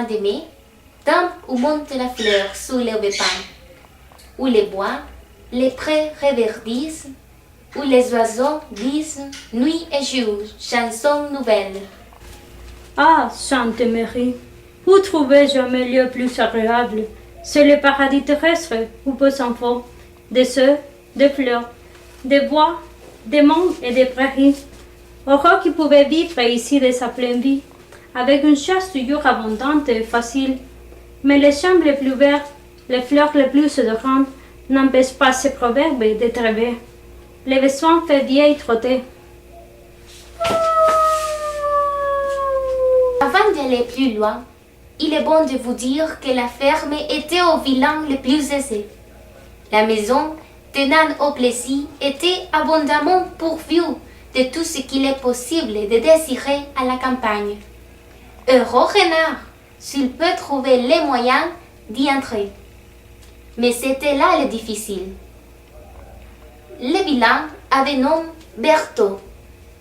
de mai, temps où monte la fleur sous les pins, où les bois, les prés reverdissent, où les oiseaux disent nuit et jour, chansons nouvelles. Ah, Sainte Marie, où trouvais-je un milieu plus agréable? C'est le paradis terrestre où peut s'enfant des œufs, des fleurs, des bois, des monts et des prairies. Aurore qui pouvait vivre ici de sa pleine vie, avec une chasse toujours abondante et facile. Mais les champs les plus verts, les fleurs les plus odorantes, n'empêchent pas ce proverbe d'être vrai. Les besoins fait vieille trotter. Avant d'aller plus loin, il est bon de vous dire que la ferme était au villain le plus aisé. La maison de Nan au Plessis était abondamment pourvue de tout ce qu'il est possible de désirer à la campagne. Heureux renard, s'il peut trouver les moyens d'y entrer. Mais c'était là le difficile. Le vilain avait nom Berthaud,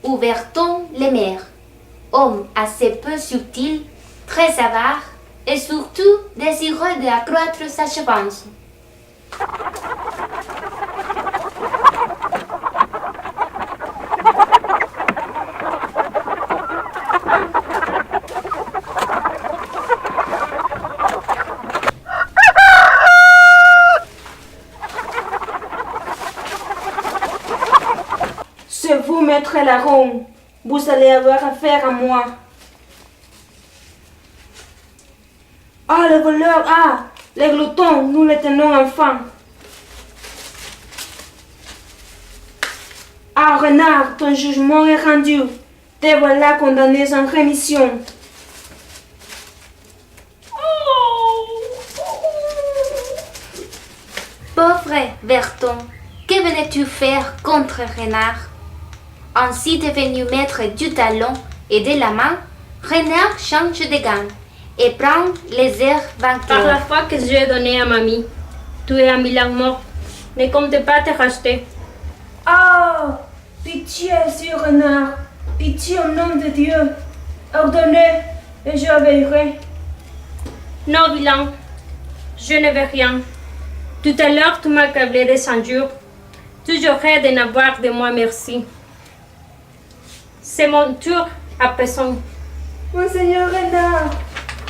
ou Berton le maire, homme assez peu subtil, très avare et surtout désireux d'accroître sa chevance. C'est vous, maître Larron. Vous allez avoir affaire à moi. Ah, le voleur, ah, les gloutons, nous les tenons enfin. Ah, renard, ton jugement est rendu. Te voilà condamné sans rémission. Pauvre Berton, que venais-tu faire contre Renard? Ainsi devenu maître du talon et de la main, Renard change de gants et prend les airs vainqueurs. Par la foi que j'ai donnée à mamie, tu es un Milan mort. Ne compte pas te racheter. Ah, pitié, sur renard. Pitié au nom de Dieu. Ordonnez et je obéirai. Non, vilain, je ne veux rien. Tout à l'heure, tu m'as accablé des injures. Tu jouerais de n'avoir de moi merci. C'est mon tour à présent. Monseigneur Renard,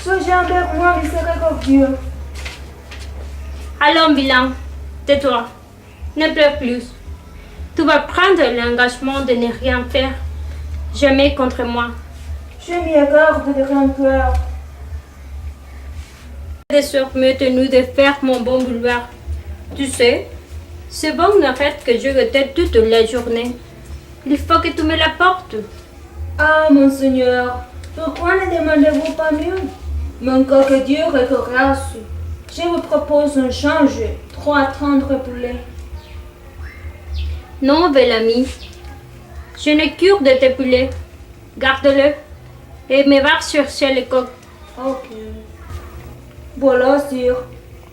soyez envers moi miséricordieux. Allons, vilain, tais-toi. Ne pleure plus. Tu vas prendre l'engagement de ne rien faire. Jamais contre moi. Je m'y accorde de rancœur. Désormais tenu de faire mon bon vouloir. Tu sais, c'est bon n'arrête que je rete toute la journée. Il faut que tu me l'apportes. Ah, monseigneur, pourquoi ne demandez-vous pas mieux? Mon coq dur et corasse. Je vous propose un change, 3 tendres poulets. Non, bel ami. Je ne cure de tes poulets. Garde-le et me va chercher le coq. Ok. Voilà, sire,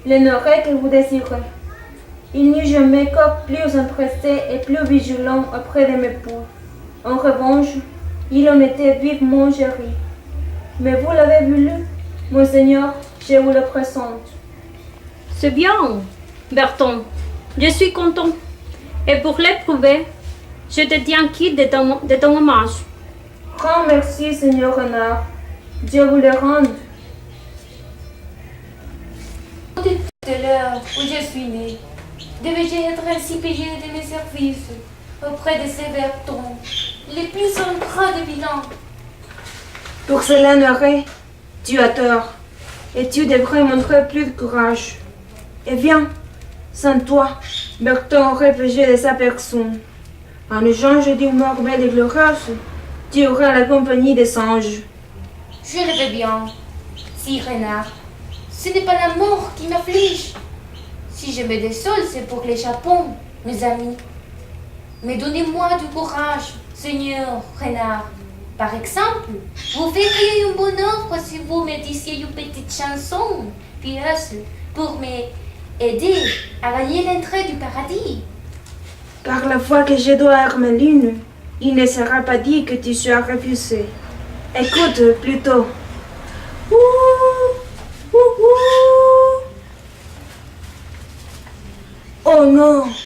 l'honneur que vous désirez. Il n'y a jamais coq plus empressé et plus vigilant auprès de mes poules. En revanche, il en était vivement chéri. Mais vous l'avez voulu, monseigneur, je vous le présente. C'est bien, Berton. Je suis content. Et pour l'éprouver, je te tiens quitte de ton hommage. Grand merci, seigneur Renard. Dieu vous le rende. De l'heure où je suis né, devais-je être ainsi payé de mes services auprès de ces Bertons, les plus ingrats de vilains? Pour cela, Noré, tu as tort, et tu devrais montrer plus de courage. Eh bien, sans toi, Berton aurait péché de sa personne. En échange d'une mort belle et glorieuse, tu auras la compagnie des anges. Je le veux bien, si Renard. Ce n'est pas la mort qui m'afflige. Si je me désole, c'est pour les Japon, mes amis. Mais donnez-moi du courage, Seigneur Renard. Par exemple, vous feriez une bonne œuvre si vous me disiez une petite chanson pieuse pour m'aider à gagner l'entrée du paradis. Par la foi que je dois à Hermeline, il ne sera pas dit que tu sois refusé. Écoute plutôt. Ouh, non.